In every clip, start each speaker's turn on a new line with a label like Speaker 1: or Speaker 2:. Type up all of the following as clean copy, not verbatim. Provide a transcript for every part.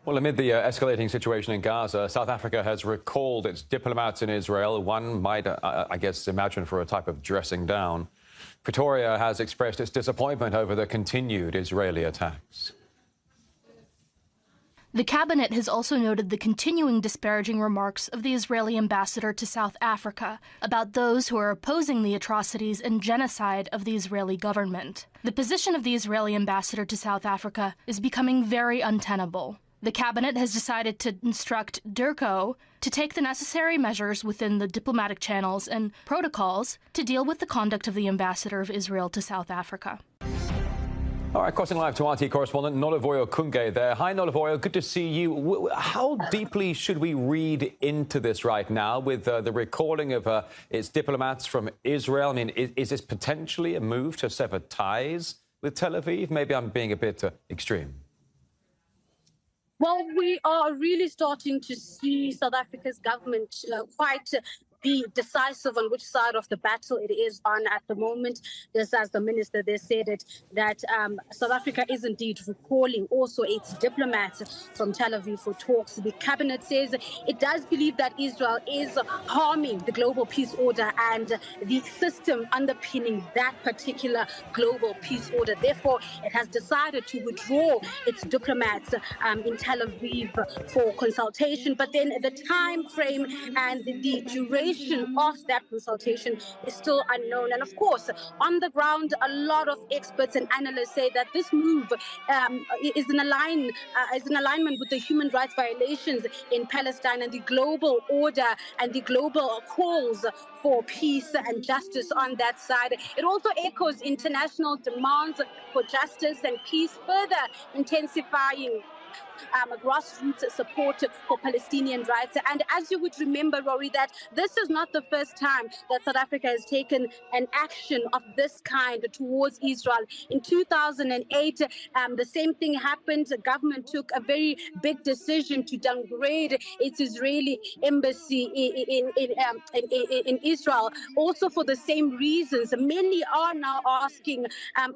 Speaker 1: Well, amid the escalating situation in Gaza, South Africa has recalled its diplomats in Israel. One might, I guess, imagine for a type of dressing down. Pretoria has expressed its disappointment over the continued Israeli attacks.
Speaker 2: The cabinet has also noted the continuing disparaging remarks of the Israeli ambassador to South Africa about those who are opposing the atrocities and genocide of the Israeli government. The position of the Israeli ambassador to South Africa is becoming very untenable. The cabinet has decided to instruct DIRCO to take the necessary measures within the diplomatic channels and protocols to deal with the conduct of the ambassador of Israel to South Africa.
Speaker 1: All right, crossing live to RT correspondent Nolivoyo Kunge there. Hi, Nolivoyo. Good to see you. How deeply should we read into this right now with the recalling of its diplomats from Israel? I mean, is this potentially a move to sever ties with Tel Aviv? Maybe I'm being a bit extreme.
Speaker 3: Well, we are really starting to see South Africa's government quite be decisive on which side of the battle it is on at the moment. Just as the minister there said it, that South Africa is indeed recalling also its diplomats from Tel Aviv for talks. The cabinet says it does believe that Israel is harming the global peace order and the system underpinning that particular global peace order. Therefore, it has decided to withdraw its diplomats in Tel Aviv for consultation. But then the time frame and the duration of that consultation is still unknown. And of course, on the ground, a lot of experts and analysts say that this move is in alignment with the human rights violations in Palestine and the global order and the global calls for peace and justice on that side. It also echoes international demands for justice and peace, further intensifying grassroots support for Palestinian rights. And as you would remember, Rory, that this is not the first time that South Africa has taken an action of this kind towards Israel. In 2008, the same thing happened. The government took a very big decision to downgrade its Israeli embassy in Israel, also for the same reasons. Many are now asking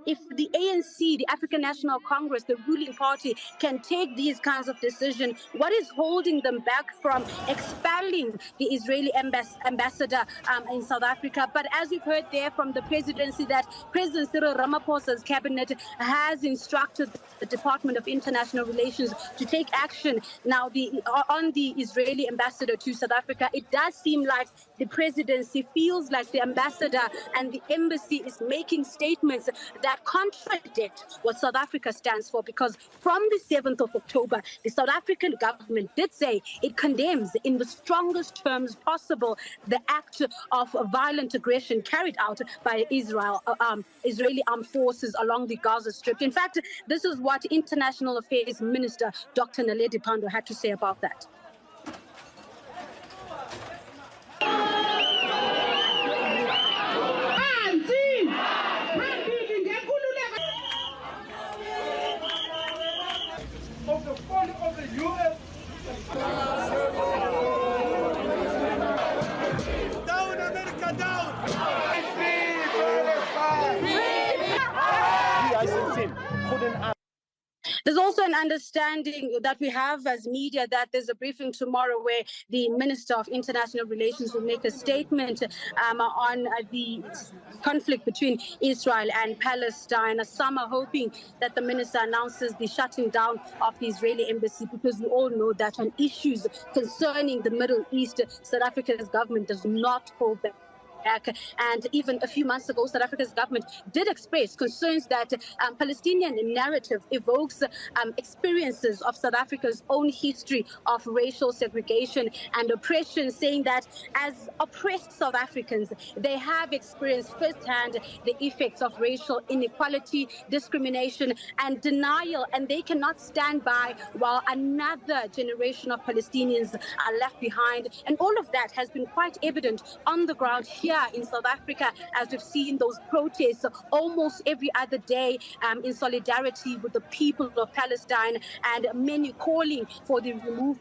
Speaker 3: if the ANC, the African National Congress, the ruling party, can take these kinds of decisions. What is holding them back from expelling the Israeli ambassador in South Africa? But as we've heard there from the presidency, that President Cyril Ramaphosa's cabinet has instructed the Department of International Relations to take action now on the Israeli ambassador to South Africa. It does seem like the presidency feels like the ambassador and the embassy is making statements that contradict what South Africa stands for, because from the 7th of October, the South African government did say it condemns in the strongest terms possible the act of violent aggression carried out by Israeli armed forces along the Gaza Strip. In fact, this is what International Affairs Minister Dr. Naledi Pandor had to say about that.
Speaker 4: Down, America, down!
Speaker 3: There's also an understanding that we have as media that there's a briefing tomorrow where the Minister of International Relations will make a statement on the conflict between Israel and Palestine. Some are hoping that the minister announces the shutting down of the Israeli embassy, because we all know that on issues concerning the Middle East, South Africa's government does not hold back. And even a few months ago, South Africa's government did express concerns that Palestinian narrative evokes experiences of South Africa's own history of racial segregation and oppression, saying that as oppressed South Africans, they have experienced firsthand the effects of racial inequality, discrimination, and denial, and they cannot stand by while another generation of Palestinians are left behind. And all of that has been quite evident on the ground here in South Africa, as we've seen those protests almost every other day in solidarity with the people of Palestine, and many calling for the removal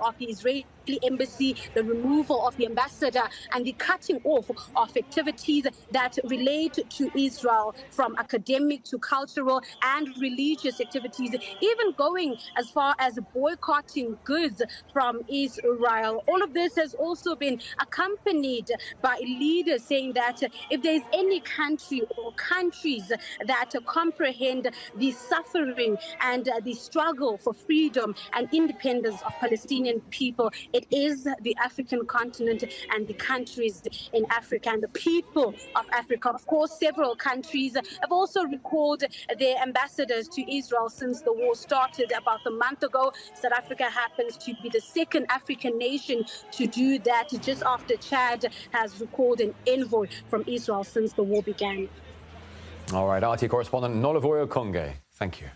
Speaker 3: of the Israeli unlawful embassy, the removal of the ambassador, and the cutting off of activities that relate to Israel, from academic to cultural and religious activities, even going as far as boycotting goods from Israel. All of this has also been accompanied by leaders saying that if there's any country or countries that comprehend the suffering and the struggle for freedom and independence of Palestinian people, it is the African continent and the countries in Africa and the people of Africa. Of course, several countries have also recalled their ambassadors to Israel since the war started about a month ago. South Africa happens to be the second African nation to do that, just after Chad has recalled an envoy from Israel since the war began.
Speaker 1: All right, RT correspondent Nolivoyo Konge, thank you.